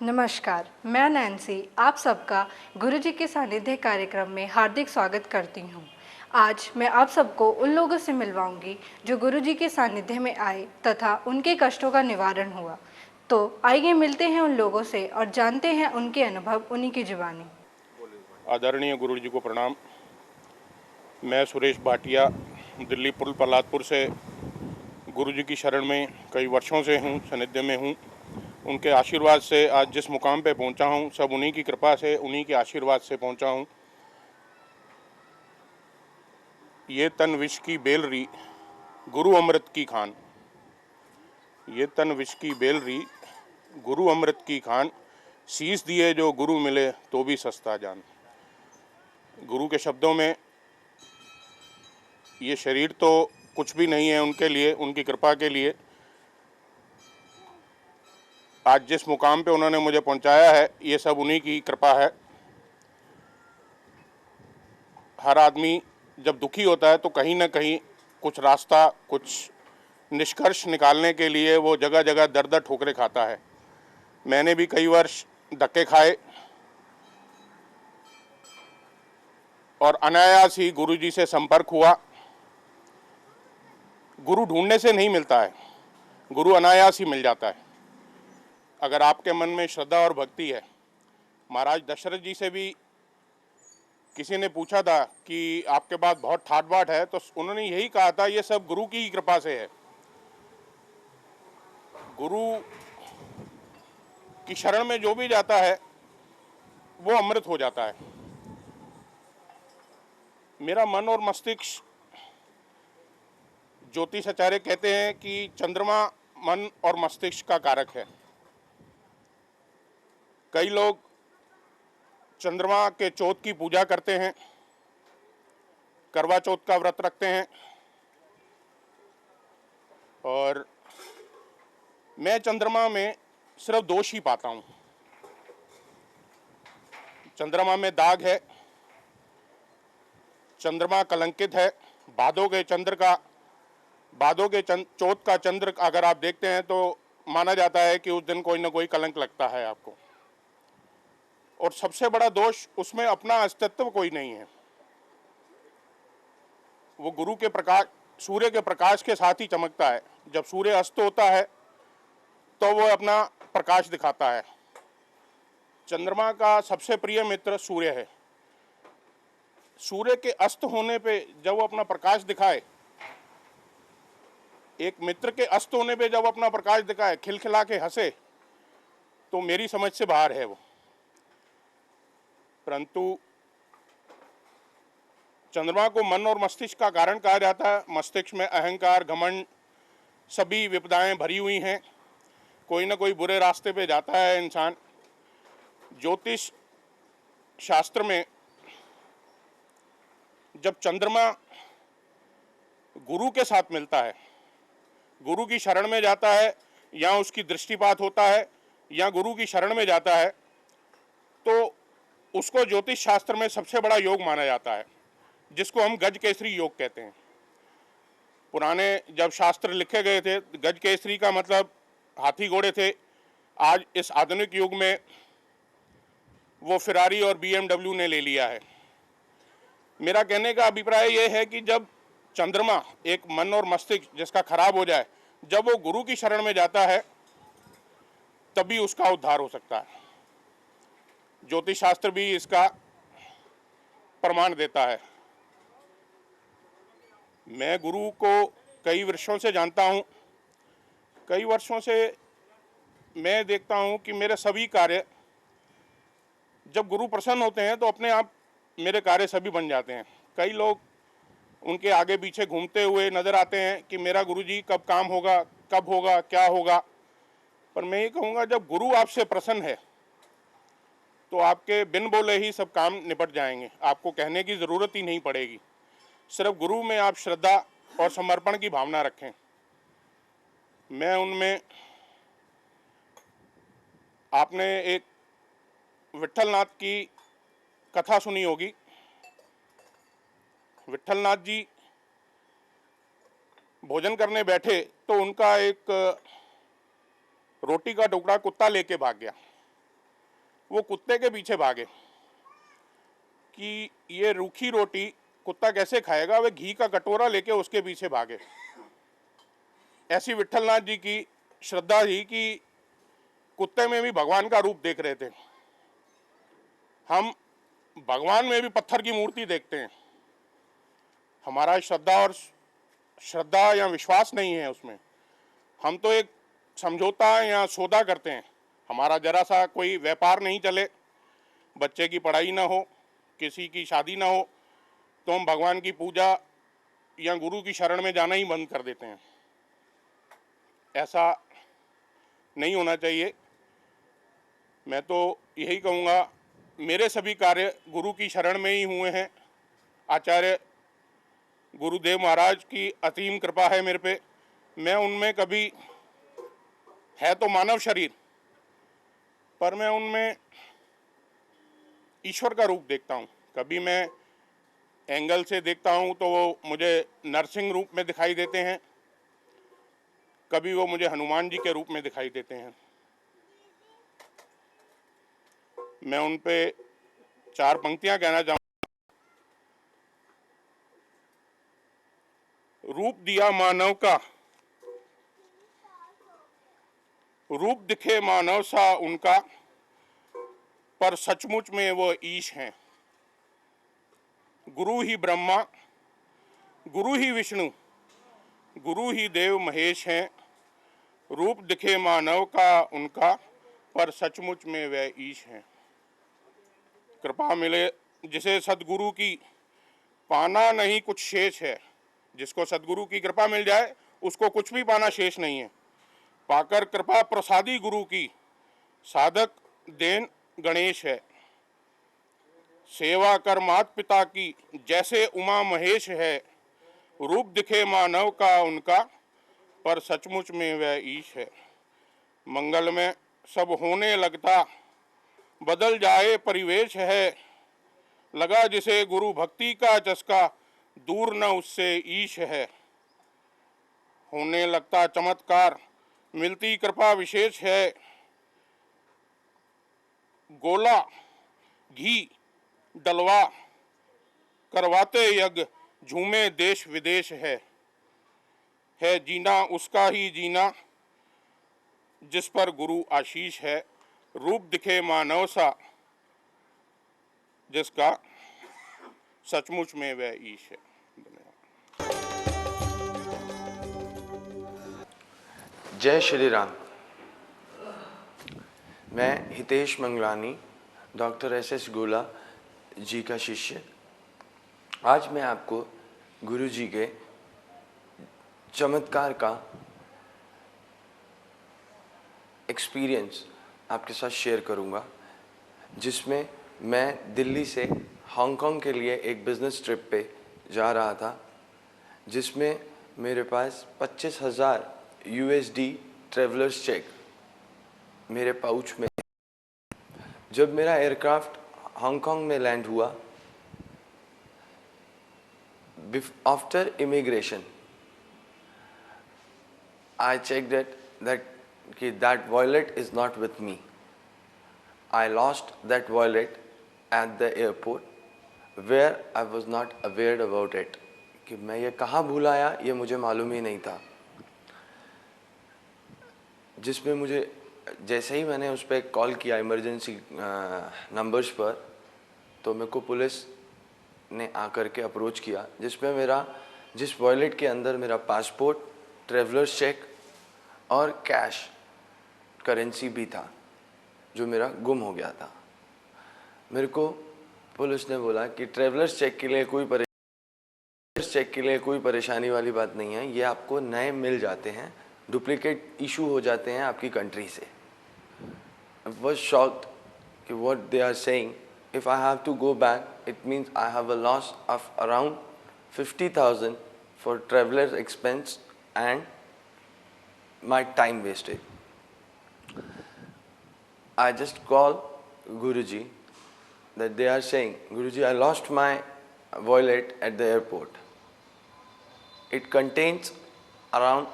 नमस्कार, मैं नैन्सी आप सबका गुरुजी के सानिध्य कार्यक्रम में हार्दिक स्वागत करती हूँ। आज मैं आप सबको उन लोगों से मिलवाऊंगी जो गुरुजी के सानिध्य में आए तथा उनके कष्टों का निवारण हुआ। तो आइए मिलते हैं उन लोगों से और जानते हैं उनके अनुभव उन्हीं की जुबानी। आदरणीय गुरु जी को प्रणाम। मैं सुरेश भाटिया दिल्ली पुल प्रहलादपुर से गुरु जी की शरण में कई वर्षों से हूँ, सानिध्य में हूँ। उनके आशीर्वाद से आज जिस मुकाम पे पहुँचा हूँ सब उन्हीं की कृपा से, उन्हीं के आशीर्वाद से पहुँचा हूँ। ये तन विष की बेलरी गुरु अमृत की खान, ये तन विष की बेलरी गुरु अमृत की खान, शीश दिए जो गुरु मिले तो भी सस्ता जान। गुरु के शब्दों में ये शरीर तो कुछ भी नहीं है उनके लिए, उनकी कृपा के लिए। आज जिस मुकाम पे उन्होंने मुझे पहुंचाया है ये सब उन्हीं की कृपा है। हर आदमी जब दुखी होता है तो कहीं ना कहीं कुछ रास्ता, कुछ निष्कर्ष निकालने के लिए वो जगह जगह दर दर ठोकरे खाता है। मैंने भी कई वर्ष धक्के खाए और अनायास ही गुरु जी से संपर्क हुआ। गुरु ढूंढने से नहीं मिलता है, गुरु अनायास ही मिल जाता है अगर आपके मन में श्रद्धा और भक्ति है। महाराज दशरथ जी से भी किसी ने पूछा था कि आपके पास बहुत ठाट बाट है, तो उन्होंने यही कहा था ये सब गुरु की ही कृपा से है। गुरु की शरण में जो भी जाता है वो अमृत हो जाता है। मेरा मन और मस्तिष्क, ज्योतिष आचार्य कहते हैं कि चंद्रमा मन और मस्तिष्क का कारक है। कई लोग चंद्रमा के चौथ की पूजा करते हैं, करवा चौथ का व्रत रखते हैं, और मैं चंद्रमा में सिर्फ दोष ही पाता हूँ। चंद्रमा में दाग है, चंद्रमा कलंकित है। भादों के चौथ का चंद्र अगर आप देखते हैं तो माना जाता है कि उस दिन कोई ना कोई कलंक लगता है आपको। और सबसे बड़ा दोष उसमें अपना अस्तित्व कोई नहीं है। वो गुरु के प्रकाश, सूर्य के प्रकाश के साथ ही चमकता है। जब सूर्य अस्त होता है तो वो अपना प्रकाश दिखाता है। चंद्रमा का सबसे प्रिय मित्र सूर्य है। सूर्य के अस्त होने पे जब वो अपना प्रकाश दिखाए, एक मित्र के अस्त होने पे जब अपना प्रकाश दिखाए, खिलखिला के हंसे, तो मेरी समझ से बाहर है वो। परंतु चंद्रमा को मन और मस्तिष्क का कारण कहा जाता है। मस्तिष्क में अहंकार, घमंड, सभी विपदाएं भरी हुई हैं। कोई ना कोई बुरे रास्ते पे जाता है इंसान। ज्योतिष शास्त्र में जब चंद्रमा गुरु के साथ मिलता है, गुरु की शरण में जाता है, या उसकी दृष्टिपात होता है, या गुरु की शरण में जाता है, तो उसको ज्योतिष शास्त्र में सबसे बड़ा योग माना जाता है, जिसको हम गज केसरी योग कहते हैं। पुराने जब शास्त्र लिखे गए थे, गज केसरी का मतलब हाथी घोड़े थे। आज इस आधुनिक युग में वो फिरारी और BMW ने ले लिया है। मेरा कहने का अभिप्राय यह है कि जब चंद्रमा, एक मन और मस्तिष्क जिसका खराब हो जाए, जब वो गुरु की शरण में जाता है तभी उसका उद्धार हो सकता है। ज्योतिष शास्त्र भी इसका प्रमाण देता है। मैं गुरु को कई वर्षों से जानता हूँ। कई वर्षों से मैं देखता हूँ कि मेरे सभी कार्य, जब गुरु प्रसन्न होते हैं तो अपने आप मेरे कार्य सभी बन जाते हैं। कई लोग उनके आगे पीछे घूमते हुए नजर आते हैं कि मेरा गुरुजी कब काम होगा, कब होगा, क्या होगा। पर मैं ये कहूँगा, जब गुरु आपसे प्रसन्न है तो आपके बिन बोले ही सब काम निपट जाएंगे। आपको कहने की ज़रूरत ही नहीं पड़ेगी। सिर्फ गुरु में आप श्रद्धा और समर्पण की भावना रखें। मैं उनमें, आपने एक विट्ठलनाथ की कथा सुनी होगी। विट्ठलनाथ जी भोजन करने बैठे तो उनका एक रोटी का टुकड़ा कुत्ता लेके भाग गया। वो कुत्ते के पीछे भागे कि ये रूखी रोटी कुत्ता कैसे खाएगा, वे घी का कटोरा लेके उसके पीछे भागे। ऐसी विट्ठलनाथ जी की श्रद्धा थी कि कुत्ते में भी भगवान का रूप देख रहे थे। हम भगवान में भी पत्थर की मूर्ति देखते हैं। हमारा श्रद्धा या विश्वास नहीं है उसमें। हम तो एक समझौता या सौदा करते हैं। हमारा जरा सा कोई व्यापार नहीं चले, बच्चे की पढ़ाई ना हो, किसी की शादी ना हो, तो हम भगवान की पूजा या गुरु की शरण में जाना ही बंद कर देते हैं। ऐसा नहीं होना चाहिए। मैं तो यही कहूँगा, मेरे सभी कार्य गुरु की शरण में ही हुए हैं। आचार्य गुरुदेव महाराज की असीम कृपा है मेरे पे। मैं उनमें कभी, है तो मानव शरीर, पर मैं उनमें ईश्वर का रूप देखता हूँ। कभी मैं एंगल से देखता हूँ तो वो मुझे नरसिंह रूप में दिखाई देते हैं, कभी वो मुझे हनुमान जी के रूप में दिखाई देते हैं। मैं उन पे 4 पंक्तियां कहना चाहूँगा। रूप दिया मानव का, रूप दिखे मानव सा उनका, पर सचमुच में वो ईश हैं। गुरु ही ब्रह्मा, गुरु ही विष्णु, गुरु ही देव महेश हैं। रूप दिखे मानव का उनका, पर सचमुच में वह ईश हैं। कृपा मिले जिसे सदगुरु की, पाना नहीं कुछ शेष है। जिसको सदगुरु की कृपा मिल जाए उसको कुछ भी पाना शेष नहीं है। पाकर कृपा प्रसादी गुरु की, साधक देन गणेश है। सेवा कर मात पिता की, जैसे उमा महेश है। रूप दिखे मानव का उनका, पर सचमुच में वह ईश है। मंगल में सब होने लगता, बदल जाए परिवेश है। लगा जिसे गुरु भक्ति का चस्का, दूर न उससे ईश है। होने लगता चमत्कार, मिलती कृपा विशेष है। गोला घी डलवा, करवाते यज्ञ, झूमे देश विदेश है जीना उसका ही जीना, जिस पर गुरु आशीष है। रूप दिखे मानव सा, जिसका सचमुच में वह ईश है। जय श्री राम। मैं हितेश मंगलानी, डॉक्टर एस गोला जी का शिष्य। आज मैं आपको गुरु जी के चमत्कार का एक्सपीरियंस आपके साथ शेयर करूंगा, जिसमें मैं दिल्ली से हांगकांग के लिए एक बिज़नेस ट्रिप पे जा रहा था, जिसमें मेरे पास 25,000 USD ट्रैवलर्स चेक मेरे पाउच में। जब मेरा एयरक्राफ्ट हांगकांग में लैंड हुआ, after immigration I checked that wallet is not with me. I lost that wallet at the airport where I was not aware about it. कि मैं ये कहाँ भूल आया ये मुझे मालूम ही नहीं था। जिसमें मुझे जैसे ही मैंने उस पर कॉल किया इमरजेंसी नंबर्स पर, तो मेरे को पुलिस ने आकर के अप्रोच किया, जिसमें जिस वॉलेट के अंदर मेरा पासपोर्ट, ट्रैवलर्स चेक और कैश करेंसी भी था, जो मेरा गुम हो गया था। मेरे को पुलिस ने बोला कि ट्रैवलर्स चेक के लिए कोई परेशानी वाली बात नहीं है, ये आपको नए मिल जाते हैं, डुप्लीकेट इशू हो जाते हैं आपकी कंट्री से। I was shocked कि what they are saying, if I have to go back, it means I have a loss of around 50,000 for traveler's expense and my time wasted. I just call Guruji that they are saying, Guruji, I lost my wallet at the airport. It contains around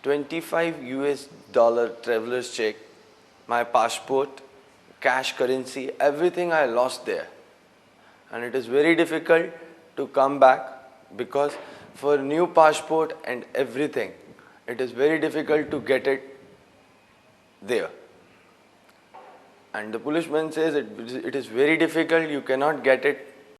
$25 traveler's check, my passport, cash, currency, everything I lost there. And it is very difficult to come back because for new passport and everything, it is very difficult to get it there. And the policeman says it is very difficult, you cannot get it